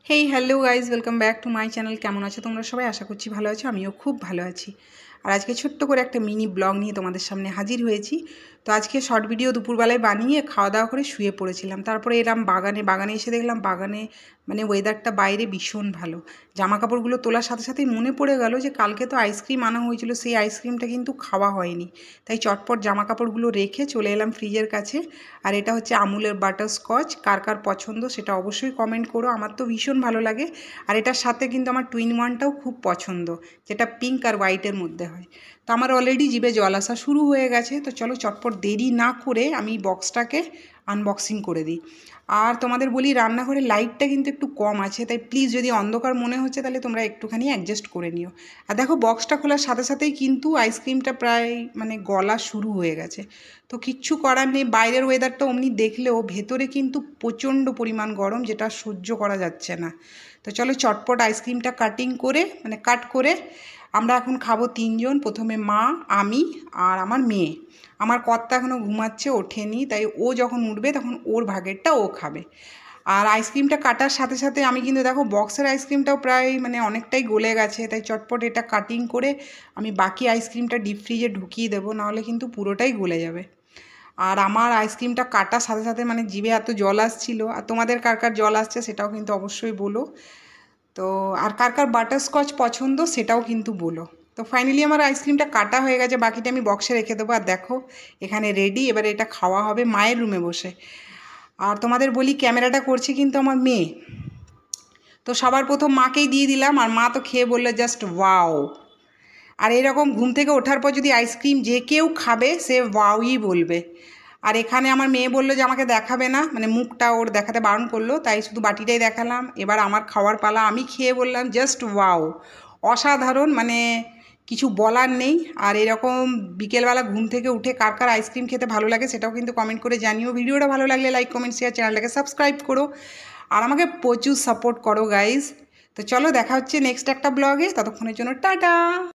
Hey hello guys, welcome back to my channel. কেমন আছো তোমরা সবাই? আশা করছি ভালো আছো, আমিও খুব ভালো আছি। আর আজকে ছোট্ট করে একটা মিনি ব্লগ নিয়ে তোমাদের সামনে হাজির হয়েছি। তো আজকে শর্ট ভিডিও দুপুরবেলায় বানিয়ে খাওয়া দাওয়া করে শুয়ে পড়েছিলাম। তারপরে এলাম বাগানে এসে দেখলাম বাগানে মানে ওয়েদারটা বাইরে ভীষণ ভালো। জামা কাপড়গুলো তোলার সাথে সাথেই মনে পড়ে গেল যে কালকে তো আইসক্রিম আনা হয়েছিল, সেই আইসক্রিমটা কিন্তু খাওয়া হয়নি। তাই চটপট জামা কাপড়গুলো রেখে চলে এলাম ফ্রিজের কাছে। আর এটা হচ্ছে আমুলের বাটারস্কচ। কার কার পছন্দ সেটা অবশ্যই কমেন্ট করো, আমার তো ভীষণ ভালো লাগে। আর এটার সাথে কিন্তু আমার টুইন ওয়ানটাও খুব পছন্দ, যেটা পিঙ্ক আর হোয়াইটের মধ্যে হয়। তো আমার অলরেডি জিভে জল আসা শুরু হয়ে গেছে। তো চলো চটপট দেরি না করে আমি বক্সটাকে আনবক্সিং করে দিই। আর তোমাদের বলি, রান্নাঘরের লাইটটা কিন্তু একটু কম আছে, তাই প্লিজ যদি অন্ধকার মনে হচ্ছে তাহলে তোমরা একটুখানি অ্যাডজাস্ট করে নিও। আর দেখো, বক্সটা খোলার সাথে সাথেই কিন্তু আইসক্রিমটা প্রায় মানে গলা শুরু হয়ে গেছে। তো কিচ্ছু করার নেই, বাইরের ওয়েদারটা অমনি দেখলেও ভেতরে কিন্তু প্রচণ্ড পরিমাণ গরম, যেটা সহ্য করা যাচ্ছে না। তো চলো চটপট আইসক্রিমটা কাট করে আমরা এখন খাবো তিনজন। প্রথমে মা, আমি আর আমার মেয়ে। আমার কর্তা এখনও ঘুমাচ্ছে, ওঠেনি, তাই ও যখন উঠবে তখন ওর ভাগেরটা ও খাবে। আর আইসক্রিমটা কাটার সাথে সাথে আমি কিন্তু দেখো বক্সের আইসক্রিমটাও প্রায় মানে অনেকটাই গলে গেছে, তাই চটপট এটা কাটিং করে আমি বাকি আইসক্রিমটা ডিপ ফ্রিজে ঢুকিয়ে দেবো, নাহলে কিন্তু পুরোটাই গলে যাবে। আর আমার আইসক্রিমটা কাটার সাথে সাথে মানে জিভে এত জল আসছিল। আর তোমাদের কার কার জল আসছে সেটাও কিন্তু অবশ্যই বলো। তো আর কার কার বাটারস্কচ পছন্দ সেটাও কিন্তু বলো। তো ফাইনালি আমার আইসক্রিমটা কাটা হয়ে গেছে, বাকিটা আমি বক্সে রেখে দেবো। আর দেখো এখানে রেডি, এবারে এটা খাওয়া হবে মায়ের রুমে বসে। আর তোমাদের বলি, ক্যামেরাটা করছে কিন্তু আমার মেয়ে। তো সবার প্রথম মাকেই দিয়ে দিলাম, আর মা তো খেয়ে বললো জাস্ট ওয়াও। আর এরকম ঘুম থেকে ওঠার পর যদি আইসক্রিম যে কেউ খাবে সে ওয়াওই বলবে। আর এখানে আমার মেয়ে বললো যে আমাকে দেখাবে না, মানে মুখটা ওর দেখাতে বারণ করলো, তাই শুধু বাটিটাই দেখালাম। এবার আমার খাওয়ার পালা, আমি খেয়ে বললাম জাস্ট ওয়াও, অসাধারণ, মানে কিছু বলার নেই। আর এরকম বিকেলবেলা ঘুম থেকে উঠে কার কার আইসক্রিম খেতে ভালো লাগে সেটাও কিন্তু কমেন্ট করে জানিও। ভিডিওটা ভালো লাগলে লাইক কমেন্ট শেয়ার, চ্যানেলটাকে সাবস্ক্রাইব করো আর আমাকে প্রচুর সাপোর্ট করো গাইজ। তো চলো দেখা হচ্ছে নেক্সট একটা ব্লগে, ততক্ষণের জন্য টাটা।